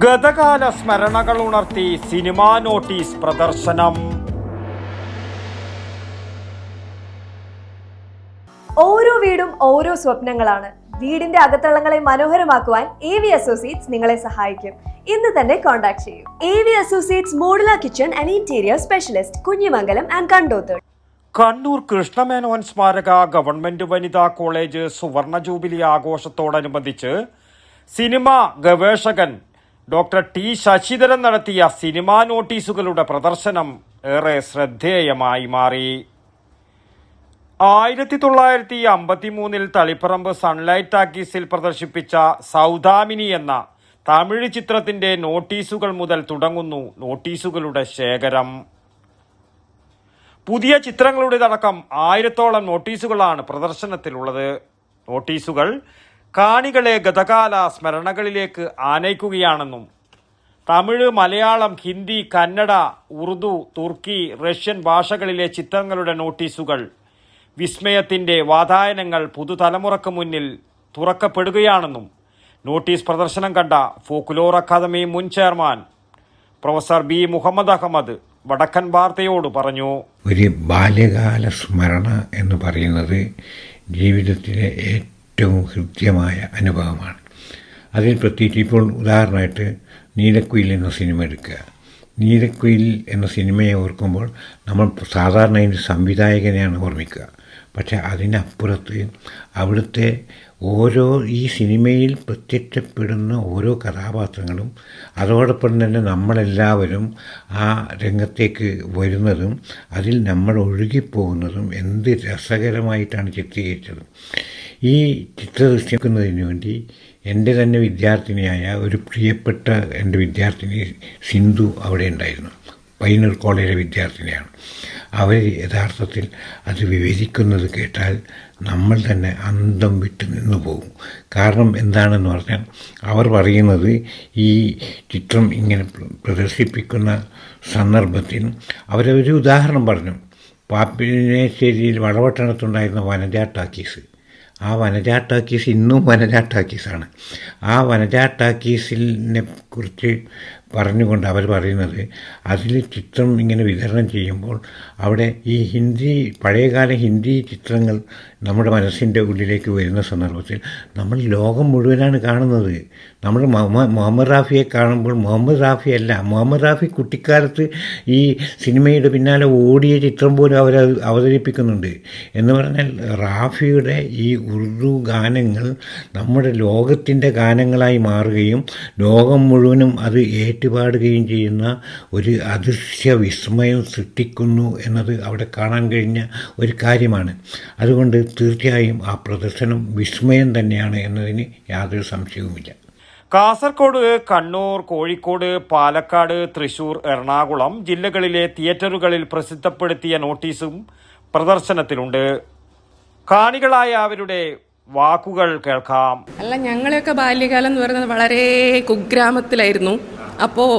ഗതകാല സ്മരണകൾ ഉണർത്തി cinema notice പ്രദർശനം. ഓരോ വീടും ഓരോ സ്വപ്നങ്ങളാണ്. വീടിന്റെ അകത്തളങ്ങളെ മനോഹരമാക്കുവാൻ AV അസോസിയേറ്റ്സ് നിങ്ങളെ സഹായിക്കും. ഇന്ന് തന്നെ കോൺടാക്ട് ചെയ്യൂ. AV associates modular kitchen and interior specialist, Kunjimangalam and Kandothur. Kannur Krishna Menon സ്മാരക ഗവൺമെന്റ് വനിതാ കോളേജ് സുവർണ ജൂബിലി ആഘോഷത്തോടനുബന്ധിച്ച് സിനിമാ ഗവേഷകൻ ഡോക്ടർ T. ശശിധരൻ നടത്തിയ സിനിമാ നോട്ടീസുകളുടെ പ്രദർശനം ഏറെ ശ്രദ്ധേയമായി മാറി. 1953 തളിപ്പറമ്പ് സൺലൈറ്റ് ടാക്കീസിൽ പ്രദർശിപ്പിച്ച സൗദാമിനി എന്ന തമിഴ് ചിത്രത്തിന്റെ നോട്ടീസുകൾ മുതൽ തുടങ്ങുന്നു നോട്ടീസുകളുടെ ശേഖരം. പുതിയ ചിത്രങ്ങളുടേതടക്കം 1000ഓളം നോട്ടീസുകളാണ് പ്രദർശനത്തിലുള്ളത്. നോട്ടീസുകൾ കാണികളെ ഗതകാല സ്മരണകളിലേക്ക് ആനയിക്കുകയാണെന്നും തമിഴ്, മലയാളം, ഹിന്ദി, കന്നഡ, ഉറുദു, തുർക്കി, റഷ്യൻ ഭാഷകളിലെ ചിത്രങ്ങളുടെ നോട്ടീസുകൾ വിസ്മയത്തിന്റെ വാതായനങ്ങൾ പുതുതലമുറക്ക് മുന്നിൽ തുറക്കപ്പെടുകയാണെന്നും നോട്ടീസ് പ്രദർശനം കണ്ട ഫോക്ലോർ അക്കാദമി മുൻ chairman professor B. Muhammad Ahmad വടക്കൻ വാർത്തയോട് പറഞ്ഞു. ഒരു ബാല്യകാല സ്മരണ എന്ന് പറയുന്നത് ജീവിതത്തിലെ ഏറ്റവും ഹൃദ്യമായ അനുഭവമാണ്. അതിൽ പ്രത്യേകിച്ച് ഇപ്പോൾ ഉദാഹരണമായിട്ട് നീലക്കുയിൽ എന്ന സിനിമ എടുക്കുക. നീലക്കുയിൽ എന്ന സിനിമയെ ഓർക്കുമ്പോൾ നമ്മൾ സാധാരണ അതിൻ്റെ സംവിധായകനെയാണ് ഓർമ്മിക്കുക. പക്ഷെ അതിനപ്പുറത്ത് അവിടുത്തെ ഈ സിനിമയിൽ പ്രത്യക്ഷപ്പെടുന്ന ഓരോ കഥാപാത്രങ്ങളും അതോടൊപ്പം തന്നെ നമ്മളെല്ലാവരും ആ രംഗത്തേക്ക് വരുന്നതും അതിൽ നമ്മൾ ഒഴുകിപ്പോകുന്നതും എന്ത് രസകരമായിട്ടാണ് ചിത്രീകരിച്ചത്. ഈ ചിത്രദൃശ്യക്കുന്നതിന് വേണ്ടി എൻ്റെ തന്നെ വിദ്യാർത്ഥിനിയായ ഒരു പ്രിയപ്പെട്ട എൻ്റെ വിദ്യാർത്ഥിനി സിന്ധു അവിടെ ഉണ്ടായിരുന്നു. പയ്യന്നൂർ കോളേജിലെ വിദ്യാർത്ഥിനിയാണ്. അവർ യഥാർത്ഥത്തിൽ അത് വിവരിക്കുന്നത് കേട്ടാൽ നമ്മൾ തന്നെ അന്തം വിട്ട് നിന്നു പോകും. കാരണം എന്താണെന്ന് പറഞ്ഞാൽ അവർ പറയുന്നത് ഈ ചിത്രം ഇങ്ങനെ പ്രദർശിപ്പിക്കുന്ന സന്ദർഭത്തിൽ അവരൊരു ഉദാഹരണം പറഞ്ഞു. പാപ്പിനശ്ശേരിയിൽ വളവട്ടണത്തുണ്ടായിരുന്ന വനജ ടാക്കീസ്, ആ വനജ ടാക്കീസ് ഇന്നും വനജ ടാക്കീസാണ്. ആ വനജ ടാക്കീസിനെ കുറിച്ച് പറഞ്ഞുകൊണ്ട് അവർ പറയുന്നത് അതിൽ ചിത്രം ഇങ്ങനെ വിതരണം ചെയ്യുമ്പോൾ അവിടെ ഈ പഴയകാല ഹിന്ദി ചിത്രങ്ങൾ നമ്മുടെ മനസ്സിൻ്റെ ഉള്ളിലേക്ക് വരുന്ന സന്ദർഭത്തിൽ നമ്മൾ ലോകം മുഴുവനാണ് കാണുന്നത്. നമ്മൾ മുഹമ്മദ് റാഫിയെ കാണുമ്പോൾ മുഹമ്മദ് റാഫി കുട്ടിക്കാലത്ത് ഈ സിനിമയുടെ പിന്നാലെ ഓടിയ ചിത്രം പോലും അവർ അവതരിപ്പിക്കുന്നുണ്ട്. എന്ന് പറഞ്ഞാൽ റാഫിയുടെ ഈ ഉറുദു ഗാനങ്ങൾ നമ്മുടെ ലോകത്തിൻ്റെ ഗാനങ്ങളായി മാറുകയും ലോകം മുഴുവനും അത് ഏറ്റുപാടുകയും ചെയ്യുന്ന ഒരു അദൃശ്യ വിസ്മയം സൃഷ്ടിക്കുന്നു എന്നത് അവിടെ കാണാൻ കഴിഞ്ഞ ഒരു കാര്യമാണ്. അതുകൊണ്ട് തീർച്ചയായും ആ പ്രദർശനം വിസ്മയം തന്നെയാണ് എന്നതിന് യാതൊരു സംശയവുമില്ല. കാസർഗോഡ്, കണ്ണൂർ, കോഴിക്കോട്, പാലക്കാട്, തൃശൂർ, എറണാകുളം ജില്ലകളിലെ തിയേറ്ററുകളിൽ പ്രസിദ്ധപ്പെടുത്തിയ നോട്ടീസും പ്രദർശനത്തിലുണ്ട്. കാണികളായ അവരുടെ വാക്കുകൾ കേൾക്കാം. അല്ല, ഞങ്ങളെയൊക്കെ ബാല്യകാലം എന്ന് പറയുന്നത് വളരെ കുഗ്രാമത്തിലായിരുന്നു. അപ്പോൾ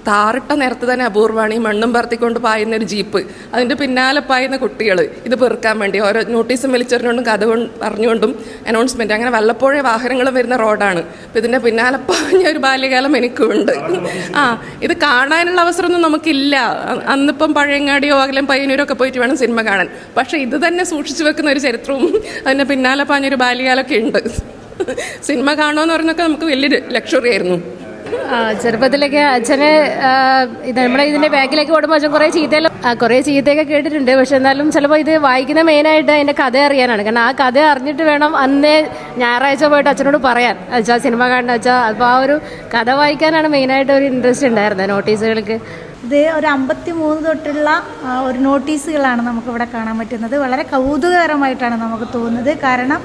താറിട്ട നേരത്ത് തന്നെ അപൂർവമാണ് ഈ മണ്ണും പറത്തിക്കൊണ്ട് പായുന്ന ഒരു ജീപ്പ്, അതിൻ്റെ പിന്നാലെ പായുന്ന കുട്ടികൾ ഇത് പെറുക്കാൻ വേണ്ടി ഓരോ നോട്ടീസും വലിച്ചെറിഞ്ഞുകൊണ്ടും കഥ പറഞ്ഞുകൊണ്ടും അനൗൺസ്മെൻറ്റ്, അങ്ങനെ വല്ലപ്പോഴേ വാഹനങ്ങളും വരുന്ന റോഡാണ്. അപ്പോൾ ഇതിൻ്റെ പിന്നാലെ പാഞ്ഞ ഒരു ബാല്യകാലം എനിക്കുണ്ട്. ഇത് കാണാനുള്ള അവസരമൊന്നും നമുക്കില്ല. അന്നിപ്പം പഴയങ്ങാടിയോ അകലം പയ്യന്നൂരോ ഒക്കെ പോയിട്ട് വേണം സിനിമ കാണാൻ. പക്ഷേ ഇത് തന്നെ സൂക്ഷിച്ചു വെക്കുന്ന ഒരു ചരിത്രവും അതിൻ്റെ പിന്നാലെ പാഞ്ഞൊരു ബാല്യകാലമൊക്കെ ഉണ്ട്. സിനിമ കാണുമെന്ന് പറയുന്നതൊക്കെ നമുക്ക് വലിയൊരു ലക്ഷറി ആയിരുന്നു. ചെറുപ്പത്തിലൊക്കെ അച്ഛനെ നമ്മളെ ഇതിൻ്റെ ബാക്കിലേക്ക് ഓടുമ്പോൾ അച്ഛൻ കുറേ ചീത്തയൊക്കെ കേട്ടിട്ടുണ്ട്. പക്ഷെ എന്നാലും ചിലപ്പോൾ ഇത് വായിക്കുന്ന മെയിനായിട്ട് അതിൻ്റെ കഥ അറിയാനാണ്. കാരണം ആ കഥ അറിഞ്ഞിട്ട് വേണം അന്നേ ഞായറാഴ്ച പോയിട്ട് അച്ഛനോട് പറയാൻ, അച്ഛാ സിനിമ കാണണം അച്ഛാ. അപ്പോൾ ആ ഒരു കഥ വായിക്കാനാണ് മെയിനായിട്ട് ഒരു ഇൻട്രസ്റ്റ് ഉണ്ടായിരുന്നത് നോട്ടീസുകൾക്ക്. ഇത് ഒരു 53 തൊട്ടുള്ള ഒരു നോട്ടീസുകളാണ് നമുക്കിവിടെ കാണാൻ പറ്റുന്നത്. വളരെ കൗതുകകരമായിട്ടാണ് നമുക്ക് തോന്നുന്നത്. കാരണം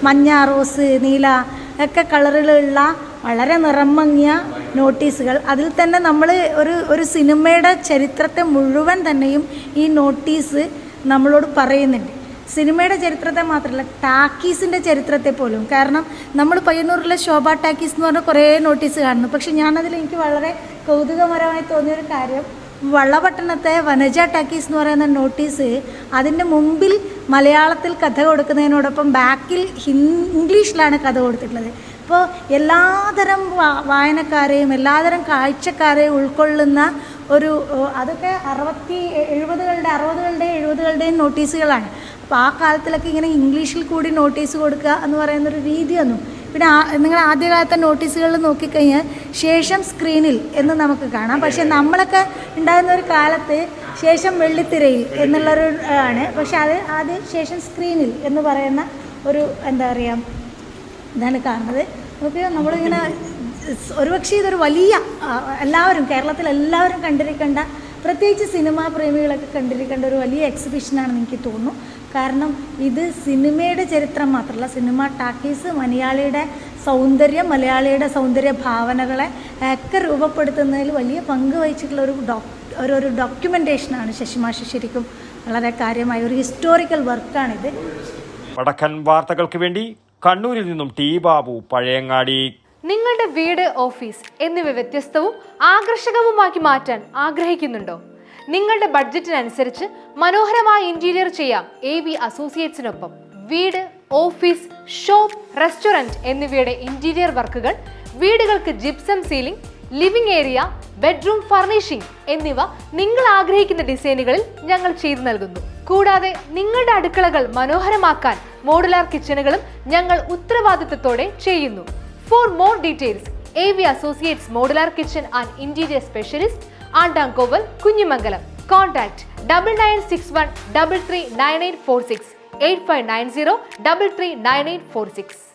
മഞ്ഞ, റോസ്, നീല ഒക്കെ കളറിലുള്ള വളരെ നിറം മങ്ങിയ നോട്ടീസുകൾ. അതിൽ തന്നെ നമ്മൾ ഒരു സിനിമയുടെ ചരിത്രത്തെ മുഴുവൻ തന്നെയും ഈ നോട്ടീസ് നമ്മളോട് പറയുന്നുണ്ട്. സിനിമയുടെ ചരിത്രത്തെ മാത്രമല്ല, ടാക്കീസിൻ്റെ ചരിത്രത്തെ പോലും. കാരണം നമ്മൾ പയ്യന്നൂരിലെ ശോഭ ടാക്കീസ് എന്ന് പറഞ്ഞ കുറേ നോട്ടീസ് കാണുന്നു. പക്ഷെ എനിക്ക് വളരെ കൗതുകകരമായി തോന്നിയൊരു കാര്യം, വളപട്ടണത്തെ വനജ ടാക്കീസ് എന്ന് പറയുന്ന നോട്ടീസ് അതിൻ്റെ മുമ്പിൽ മലയാളത്തിൽ കഥ കൊടുക്കുന്നതിനോടൊപ്പം ബാക്കിൽ ഇംഗ്ലീഷിലാണ് കഥ കൊടുത്തിട്ടുള്ളത്. അപ്പോൾ എല്ലാതരം വായനക്കാരെയും എല്ലാതരം കാഴ്ചക്കാരെയും ഉൾക്കൊള്ളുന്ന ഒരു അതൊക്കെ 60-70-കളുടെയും നോട്ടീസുകളാണ്. അപ്പോൾ ആ കാലത്തിലൊക്കെ ഇങ്ങനെ ഇംഗ്ലീഷിൽ കൂടി നോട്ടീസ് കൊടുക്കുക എന്ന് പറയുന്നൊരു രീതിയൊന്നും പിന്നെ നിങ്ങൾ ആദ്യകാലത്തെ നോട്ടീസുകളിൽ നോക്കിക്കഴിഞ്ഞാൽ ശേഷം സ്ക്രീനിൽ എന്ന് നമുക്ക് കാണാം. പക്ഷേ നമ്മളൊക്കെ ഉണ്ടായിരുന്ന ഒരു കാലത്ത് ശേഷം വെള്ളിത്തിരയിൽ എന്നുള്ളൊരു ആണ്. പക്ഷെ അത് ആദ്യം ശേഷം സ്ക്രീനിൽ എന്ന് പറയുന്ന ഒരു എന്താ പറയുക ഇതാണ് കാണുന്നത്. നമുക്ക് നമ്മളിങ്ങനെ ഒരുപക്ഷെ ഇതൊരു വലിയ എല്ലാവരും കേരളത്തിലെല്ലാവരും കണ്ടിരിക്കേണ്ട, പ്രത്യേകിച്ച് സിനിമാ പ്രേമികളൊക്കെ കണ്ടിരിക്കേണ്ട ഒരു വലിയ എക്സിബിഷനാണെന്ന് എനിക്ക് തോന്നുന്നു. കാരണം ഇത് സിനിമയുടെ ചരിത്രം മാത്രമല്ല, സിനിമ ടാക്കീസ് മലയാളിയുടെ സൗന്ദര്യം, മലയാളിയുടെ സൗന്ദര്യ ഭാവനകളെ ഒക്കെ രൂപപ്പെടുത്തുന്നതിൽ വലിയ പങ്ക് വഹിച്ചിട്ടുള്ള ഒരു ഡോക്യുമെൻറ്റേഷനാണ് ശശിമാഷ്. ശരിക്കും വളരെ കാര്യമായ ഒരു ഹിസ്റ്റോറിക്കൽ വർക്കാണിത്. വടക്കൻ വാർത്തകൾക്ക് വേണ്ടി കണ്ണൂരിൽ നിന്നും ടി ബാബു, പഴയങ്ങാടി. നിങ്ങളുടെ വീട്, ഓഫീസ് എന്നിവ വ്യത്യസ്തവും ആകർഷകവുമാക്കി മാറ്റാൻ ആഗ്രഹിക്കുന്നുണ്ടോ? നിങ്ങളുടെ ബഡ്ജറ്റിനനുസരിച്ച് മനോഹരമായ ഇന്റീരിയർ ചെയ്യാം AV അസോസിയേറ്റ്സിനൊപ്പം. വീട്, ഓഫീസ്, ഷോപ്പ്, റെസ്റ്റോറന്റ് എന്നിവയുടെ ഇന്റീരിയർ വർക്കുകൾ, വീടുകൾക്ക് gypsum ceiling, living area, bedroom furnishing എന്നിവ നിങ്ങൾ ആഗ്രഹിക്കുന്ന ഡിസൈനുകളിൽ ഞങ്ങൾ ചെയ്തു നൽകുന്നു. കൂടാതെ നിങ്ങളുടെ അടുക്കളകൾ മനോഹരമാക്കാൻ മോഡുലാർ കിച്ചണുകളും ഞങ്ങൾ ഉത്തരവാദിത്തത്തോടെ ചെയ്യുന്നു. For more details, AV Associates Modular Kitchen and Interior Specialist, Andankoval, Kunjimangalam. Contact 9961 339846 8590 339846.